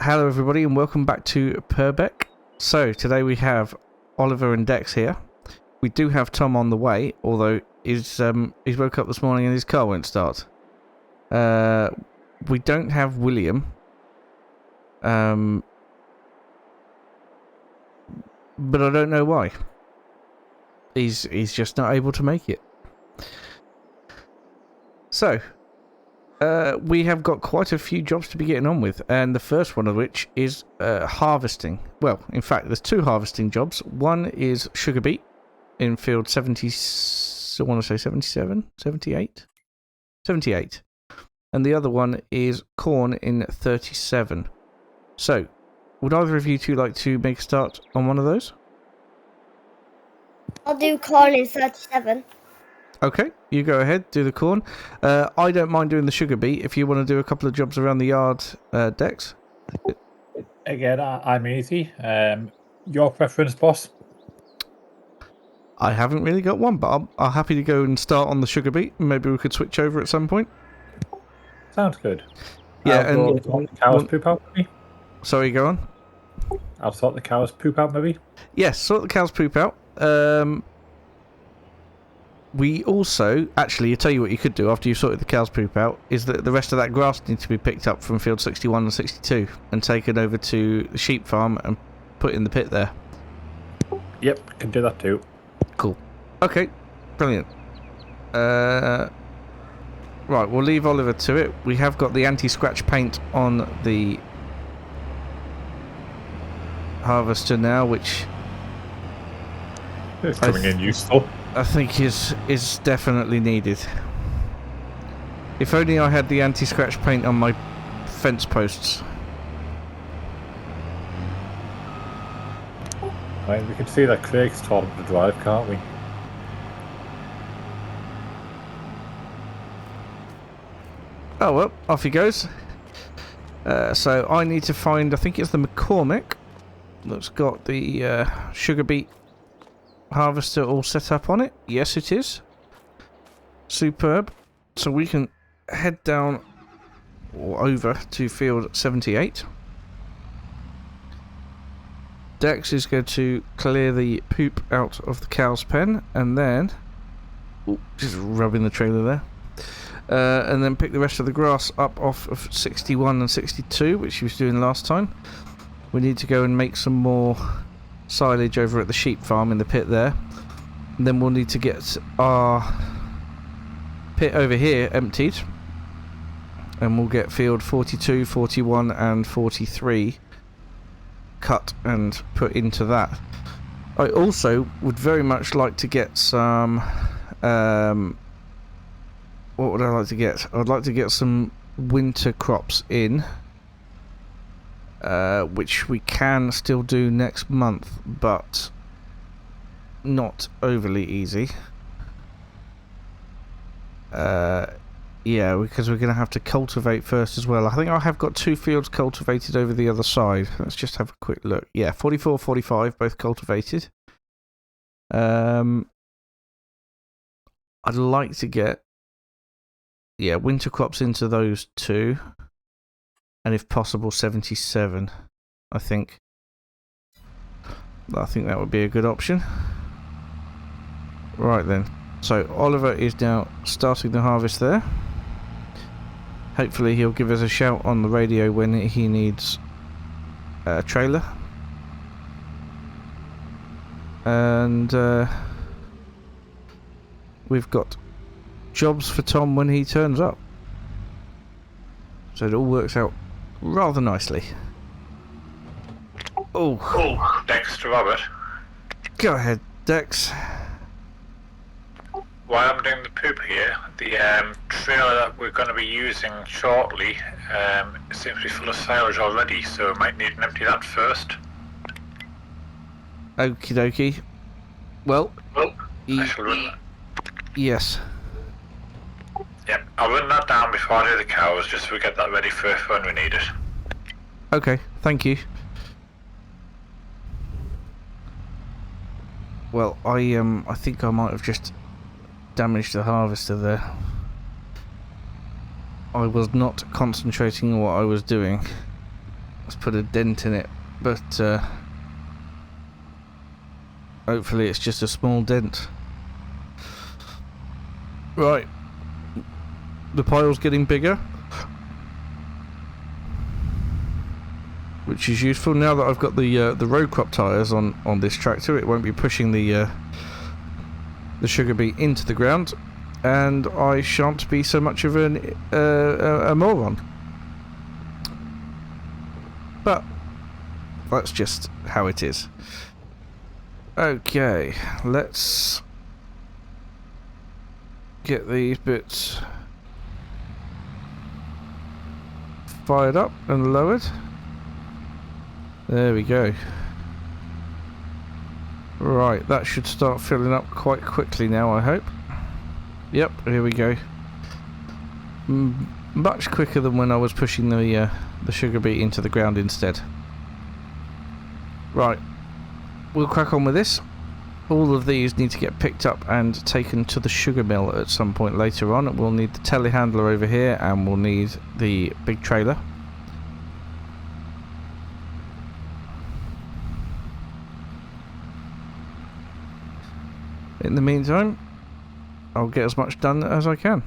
Hello everybody and welcome back to Purbeck. So today we have Oliver and Dex here. We do have Tom on the way, although he's woke up this morning and his car won't start. We don't have William. But I don't know why. He's just not able to make it. So we have got quite a few jobs to be getting on with, and the first one of which is harvesting. Well, in fact, there's two harvesting jobs. One is sugar beet in field 70, I want to say 77, 78? 78. And the other one is corn in 37. So, would either of you two like to make a start on one of those? I'll do corn in 37. Okay, you go ahead, do the corn. I don't mind doing the sugar beet if you want to do a couple of jobs around the yard, Dex. Again, I'm easy. Your preference, boss? I haven't really got one, but I'm happy to go and start on the sugar beet. Maybe we could switch over at some point. Sounds good. Yeah, I'll sort the cow's poop out, maybe? Sorry, go on. I'll sort the cow's poop out, maybe? Yes, sort the cow's poop out. We also, actually, I'll tell you what you could do after you've sorted the cow's poop out, is that the rest of that grass needs to be picked up from field 61 and 62 and taken over to the sheep farm and put in the pit there. Yep, can do that too. Cool. Okay, brilliant. Right, we'll leave Oliver to it. We have got the anti-scratch paint on the harvester now, which It's coming in useful. I think is definitely needed. If only I had the anti-scratch paint on my fence posts. Right, we can see that Craig's taught him to drive, can't we? Oh well, off he goes. So I need to find, I think it's the McCormick that's got the sugar beet harvester all set up on it. Yes, it is. Superb. So we can head down or over to field 78. Dex is going to clear the poop out of the cow's pen and then just rubbing the trailer there. And then pick the rest of the grass up off of 61 and 62, which he was doing last time. We need to go and make some more silage over at the sheep farm in the pit there. And then we'll need to get our pit over here emptied. And we'll get field 42, 41 and 43 cut and put into that. I also would very much like to get some... what would I like to get? I'd like to get some winter crops in, which we can still do next month, but not overly easy. Yeah, because we're going to have to cultivate first as well. I think I have got 2 fields cultivated over the other side. Let's just have a quick look. Yeah, 44, 45, both cultivated. I'd like to get winter crops into those 2, and if possible 77. I think that would be a good option. Right then, so Oliver is now starting the harvest there. Hopefully he'll give us a shout on the radio when he needs a trailer. And we've got jobs for Tom when he turns up. So it all works out rather nicely. Oh, Dex to Robert. Go ahead, Dex. While I'm doing the poop here, the trailer that we're going to be using shortly seems to be full of silage already, so we might need to empty that first. Okie dokie. Well, I shall run that. Yes. Yep, I'll run that down before I do the cows, just so we get that ready for when we need it. Okay, thank you. Well, I think I might have just damaged the harvester there. I was not concentrating on what I was doing. Let's put a dent in it, but hopefully it's just a small dent. Right, the pile's getting bigger, which is useful. Now that I've got the row crop tyres on this tractor, it won't be pushing the sugar beet into the ground, and I shan't be so much of a moron. But that's just how it is. Okay, let's get these bits fired up and lowered. There we go. Right, that should start filling up quite quickly now, I hope. Yep, here we go. Much quicker than when I was pushing the sugar beet into the ground instead. Right, we'll crack on with this. All of these need to get picked up and taken to the sugar mill at some point later on. We'll need the telehandler over here, and we'll need the big trailer. In the meantime, I'll get as much done as I can.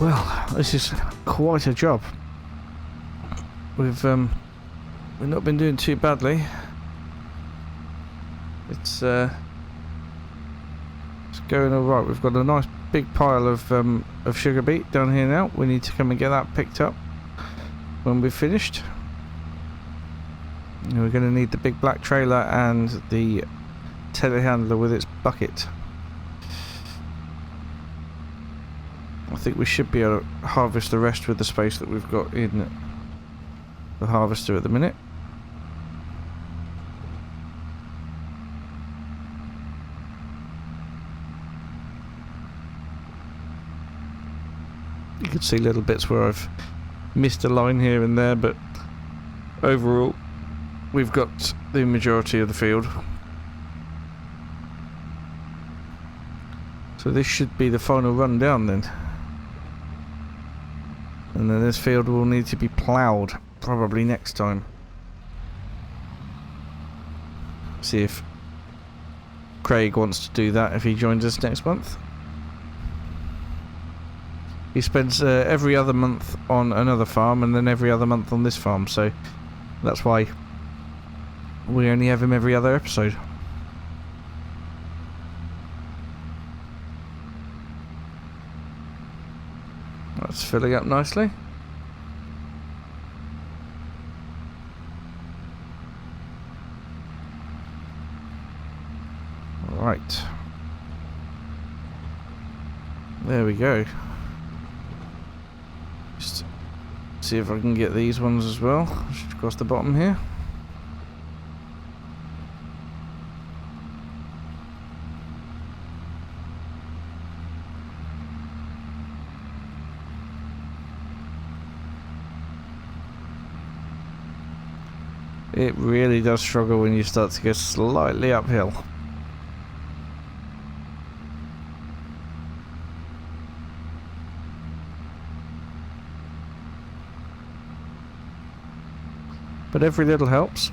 Well, this is quite a job. We've not been doing too badly. It's going all right. We've got a nice big pile of sugar beet down here now. We need to come and get that picked up when we've finished. And we're going to need the big black trailer and the telehandler with its bucket. I think we should be able to harvest the rest with the space that we've got in the harvester at the minute. You can see little bits where I've missed a line here and there, but overall we've got the majority of the field. So this should be the final run down then. And then this field will need to be ploughed, probably next time. See if Craig wants to do that if he joins us next month. He spends every other month on another farm and then every other month on this farm, so that's why we only have him every other episode. That's filling up nicely. Right. There we go. Just see if I can get these ones as well. Just across the bottom here. It really does struggle when you start to go slightly uphill. But every little helps.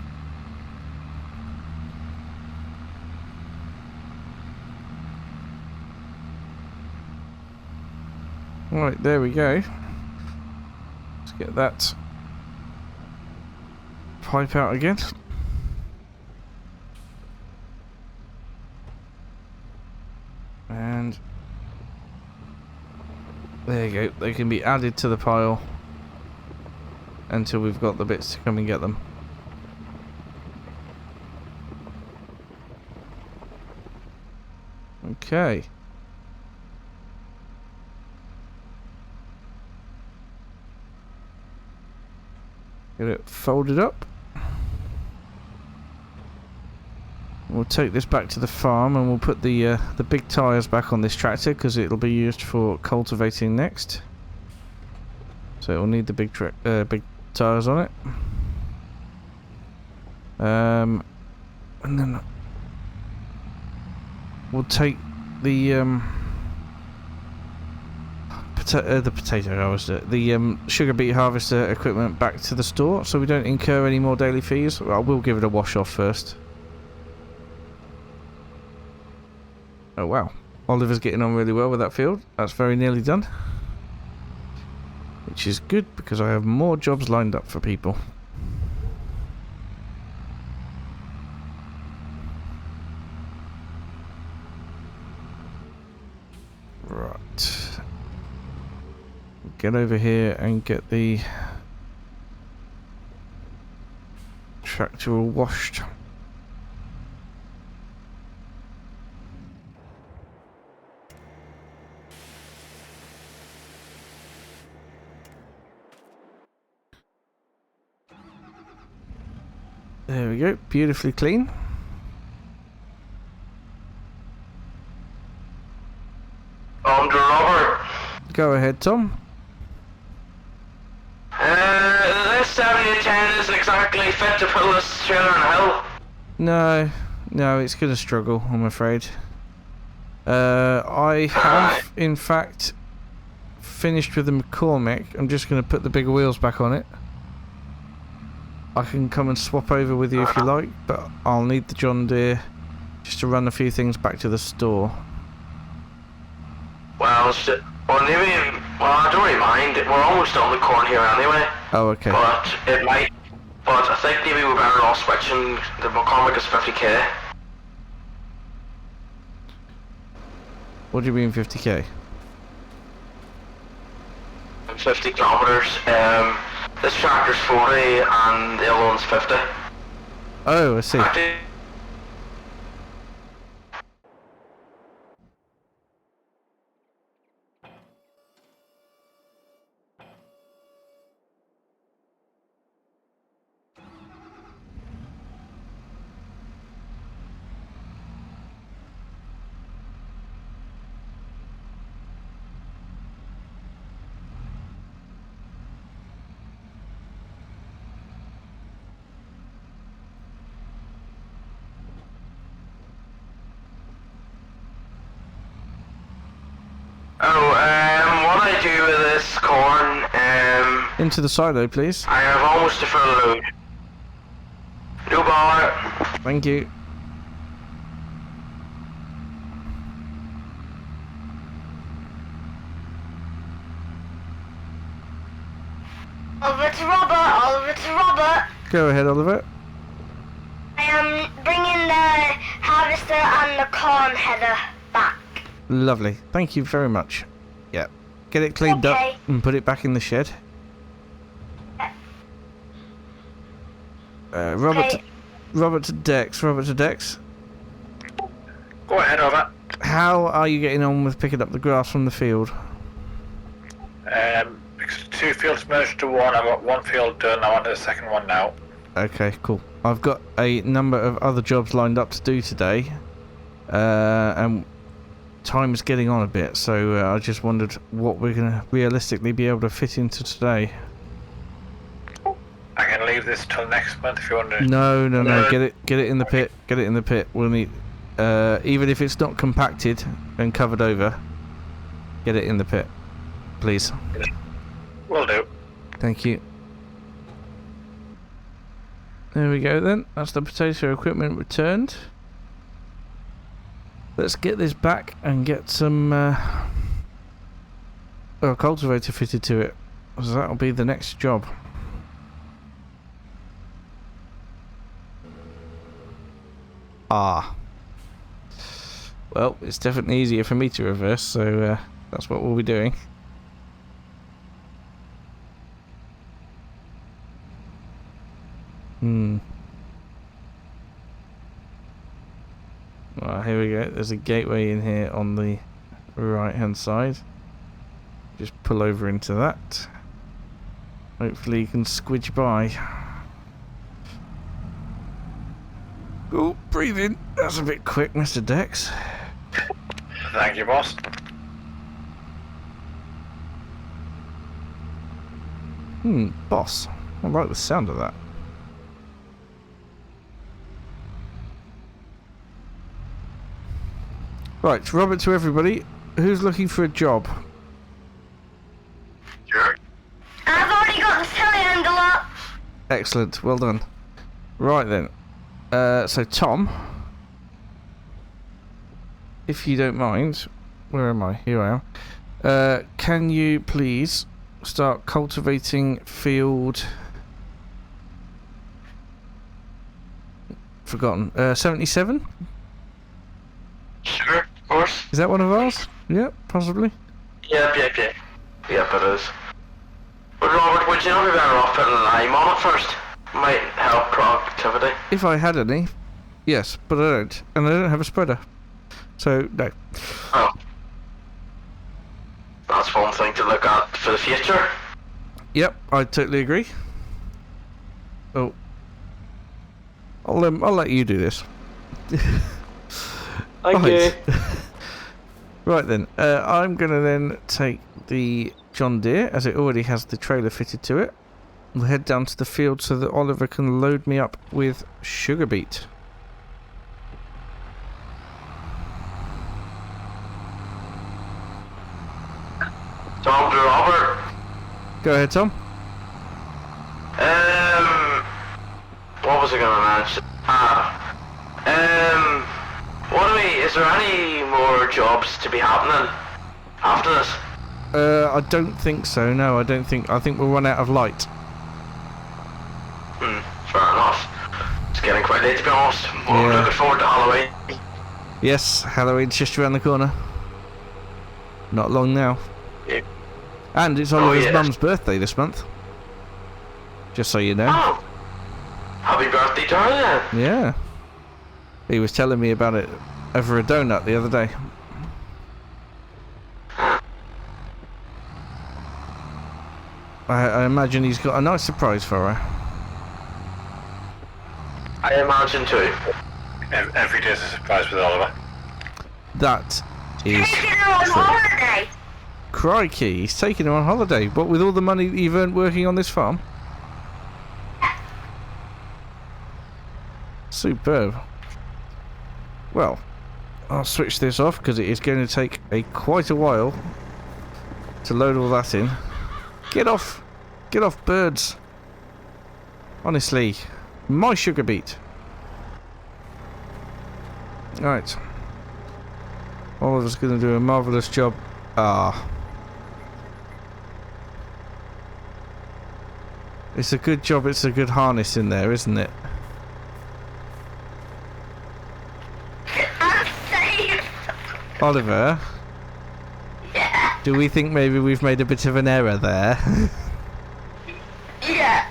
Right, there we go. Let's get that pipe out again. And there you go. They can be added to the pile until we've got the bits to come and get them. Okay. Get it folded up. We'll take this back to the farm and we'll put the big tyres back on this tractor because it'll be used for cultivating next. So it'll need the big tyres on it. And then we'll take the sugar beet harvester equipment back to the store so we don't incur any more daily fees. I will give it a wash off first. Oh wow, Oliver's getting on really well with that field. That's very nearly done, which is good because I have more jobs lined up for people. Right, get over here and get the tractor all washed. There we go, beautifully clean. Robert. Go ahead, Tom. This 7010 isn't exactly fit to pull this trailer on a hill. No, it's gonna struggle, I'm afraid. I have, in fact, finished with the McCormick. I'm just gonna put the bigger wheels back on it. I can come and swap over with you if you like, but I'll need the John Deere just to run a few things back to the store. Well, I don't really mind. We're almost on the corn here anyway. Oh, okay. But I think maybe we're better off switching. The McCormick is 50k. What do you mean 50k? 50 kilometers. This tractor's 40 and the other one's 50. Oh, I see. What I do with this corn, Into the silo, please. I have almost a full load. No bother. Thank you. Oliver to Robert, Oliver to Robert. Go ahead, Oliver. I am bringing the harvester and the corn header back. Lovely. Thank you very much. Yeah. Get it cleaned Okay. up and put it back in the shed. Robert, Okay. Robert to Dex. Robert to Dex. Go ahead, over. How are you getting on with picking up the grass from the field? Because 2 fields merged to 1, I've got 1 field done, I want the second one now. Okay, cool. I've got a number of other jobs lined up to do today, and time is getting on a bit, so I just wondered what we're going to realistically be able to fit into today. I can leave this till next month if you want to. No, get it in the pit. Get it in the pit. We'll need, even if it's not compacted and covered over, get it in the pit, please. Will do. Thank you. There we go then. That's the potato equipment returned. Let's get this back and get some cultivator fitted to it. So that'll be the next job. Ah. Well, it's definitely easier for me to reverse, so that's what we'll be doing. Well, here we go. There's a gateway in here on the right hand side. Just pull over into that. Hopefully you can squidge by. Oh, breathe in. That's a bit quick, Mr. Dex. Thank you, boss. Boss. I like the sound of that. Right, Robert to everybody. Who's looking for a job? Sure. I've already got the telehandle up. Excellent, well done. Right then. So Tom, if you don't mind, where am I? Here I am. Can you please start cultivating field... Forgotten. 77? Sure, of course. Is that one of ours? Yep, possibly. Yep, it is. But Robert, would you not be better off putting a lime on it first? Might help productivity. If I had any, yes, but I don't. And I don't have a spreader. So, no. Oh. That's one thing to look at for the future. Yep, I totally agree. Oh. I'll let you do this. Thank you. Right then, I'm going to then take the John Deere, as it already has the trailer fitted to it. We'll head down to the field so that Oliver can load me up with sugar beet. Tom to Robert. Go ahead, Tom. What was I gonna mention? Is there any more jobs to be happening after this? I don't think so, no, I think we'll run out of light. Fair enough. It's getting quite late to be honest. I'm Yeah. looking forward to Halloween. Yes, Halloween's just around the corner. Not long now. Yeah. And it's Oliver's yes. mum's birthday this month. Just so you know. Oh! Happy birthday to her then. Yeah. He was telling me about it over a donut the other day. I imagine he's got a nice surprise for her. I imagine too. Every day's a surprise with Oliver. That is Taking her on true. holiday. Crikey, he's taking her on holiday. What, with all the money that you've earned working on this farm? Superb. Well, I'll switch this off because it is going to take quite a while to load all that in. Get off Get off, birds. Honestly. My sugar beet. Right. Oliver's going to do a marvellous job. Ah. It's a good job, it's a good harness in there, isn't it? I'm safe. Oliver? Yeah. Do we think maybe we've made a bit of an error there? Yeah.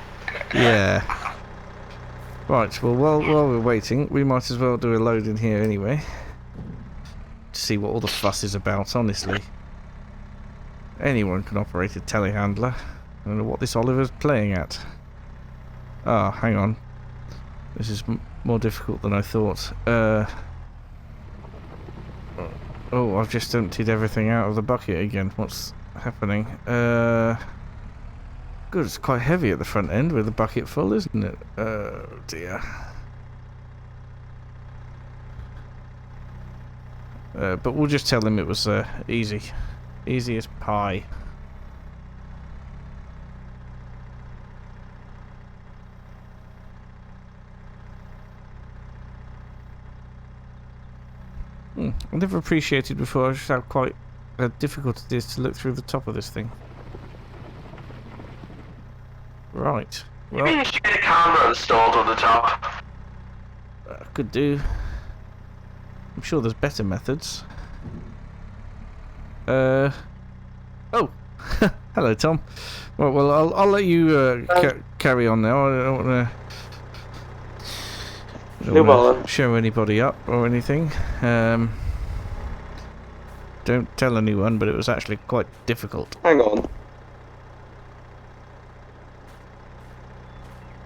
Yeah. Right, well, while we're waiting, we might as well do a load in here anyway. To see what all the fuss is about, honestly. Anyone can operate a telehandler. I don't know what this Oliver's playing at. Ah, hang on. This is more difficult than I thought. Oh, I've just emptied everything out of the bucket again. What's happening? Good, it's quite heavy at the front end with the bucket full, isn't it? Oh dear. But we'll just tell him it was easy. Easy as pie. I never appreciated before just how quite difficult it is to look through the top of this thing. Right. You Well, mean you get a camera installed on the top? could do. I'm sure there's better methods. Oh, hello, Tom. Well, I'll let you carry on now. I don't want to show anybody up or anything. Don't tell anyone, but it was actually quite difficult. Hang on.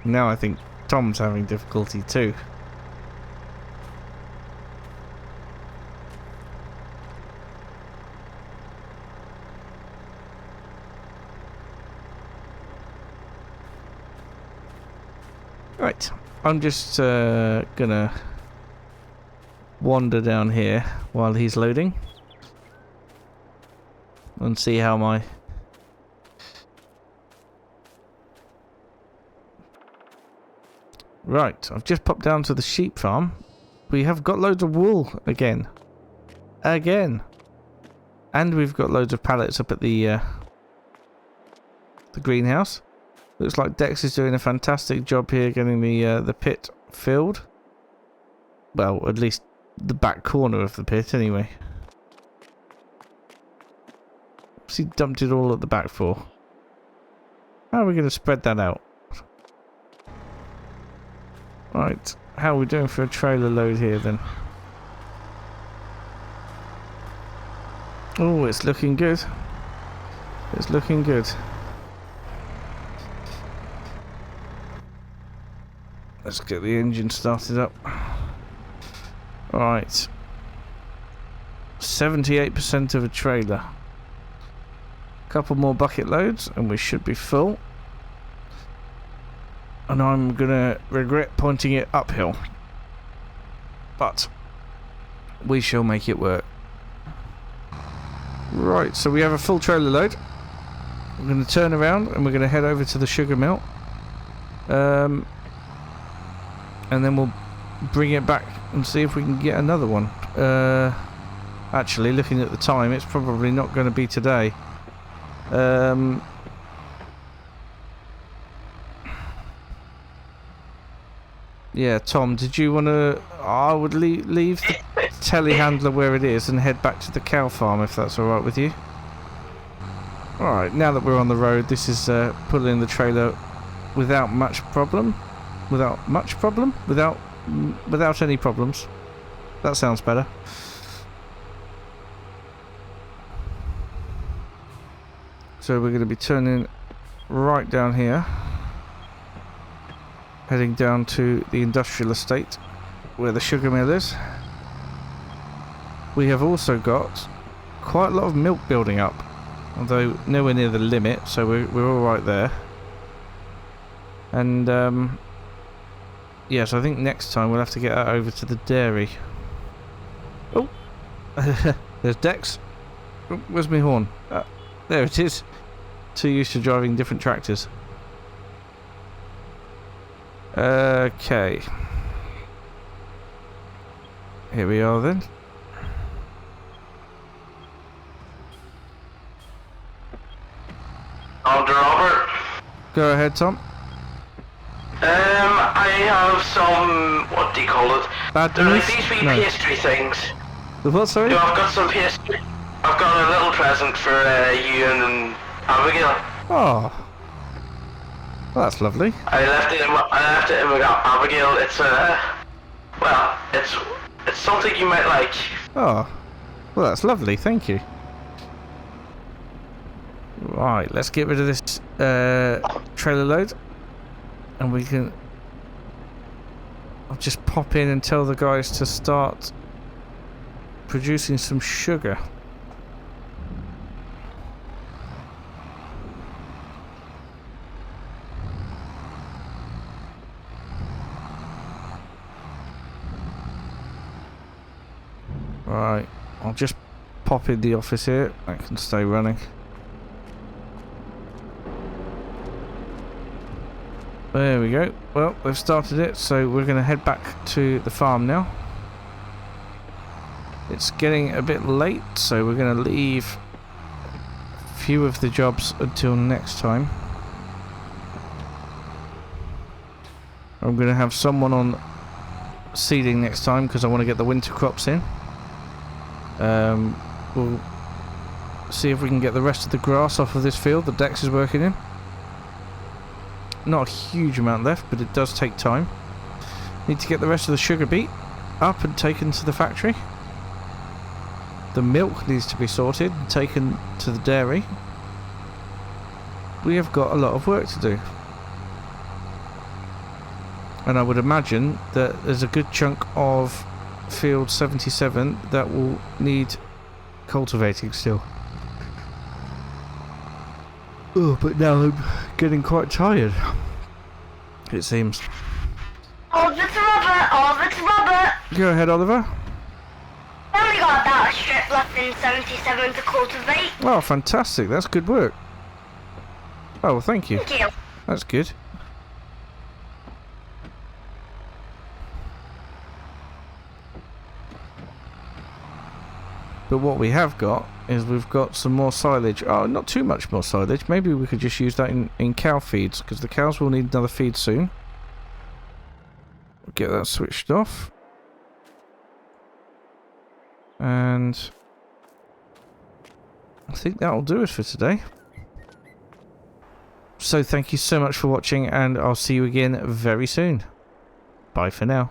Now I think Tom's having difficulty too. Right, I'm just gonna wander down here while he's loading and see how my Right, I've just popped down to the sheep farm. We have got loads of wool again. And we've got loads of pallets up at the greenhouse. Looks like Dex is doing a fantastic job here getting the pit filled. Well, at least the back corner of the pit anyway. What's he dumped it all at the back for? How are we going to spread that out? Right, how are we doing for a trailer load here then? Oh, it's looking good. It's looking good. Let's get the engine started up. Alright. 78% of a trailer. Couple more bucket loads and we should be full. And I'm gonna regret pointing it uphill. But we shall make it work. Right, so we have a full trailer load. I'm gonna turn around and we're gonna head over to the sugar mill. And then we'll bring it back and see if we can get another one. Actually, looking at the time, it's probably not going to be today. Yeah, Tom, did you want to... I would leave the telehandler where it is and head back to the cow farm, if that's alright with you. Alright, now that we're on the road, this is pulling the trailer without much problem. Without any problems. That sounds better. So we're going to be turning right down here, heading down to the industrial estate where the sugar mill is. We have also got quite a lot of milk building up, although nowhere near the limit, so we're all right there. And yes, I think next time we'll have to get that over to the dairy. Oh, there's Dex. Oh, where's my horn? There it is. Too used to driving different tractors. Okay. Here we are then. On to Robert. Go ahead, Tom. I have some, what do you call it? Bad They're like news? these wee No. pastry things. The what, sorry? No, I've got some pastry. I've got a little present for you and Abigail. Oh. Well, that's lovely. I left it in with Abigail. It's well, it's something you might like. Oh. Well, that's lovely. Thank you. Right, let's get rid of this trailer load. And we can... I'll just pop in and tell the guys to start producing some sugar. Right, I'll just pop in the office here. I can stay running. There we go. Well, they've started it, so we're going to head back to the farm now. It's getting a bit late, so we're going to leave a few of the jobs until next time. I'm going to have someone on seeding next time because I want to get the winter crops in. We'll see if we can get the rest of the grass off of this field that Dex is working in. Not a huge amount left, but it does take time. Need to get the rest of the sugar beet up and taken to the factory. The milk needs to be sorted and taken to the dairy. We have got a lot of work to do. And I would imagine that there's a good chunk of field 77 that will need cultivating still. Oh, but now I'm getting quite tired, it seems. Oliver to Robert, Oliver to Robert. Go ahead, Oliver. I only got about a strip left in 77 to cultivate. Oh, fantastic. That's good work. Oh, well, thank you. Thank you. That's good. But what we have got is we've got some more silage. Oh, not too much more silage. Maybe we could just use that in cow feeds, because the cows will need another feed soon. Get that switched off. And I think that'll do it for today. So thank you so much for watching, and I'll see you again very soon. Bye for now.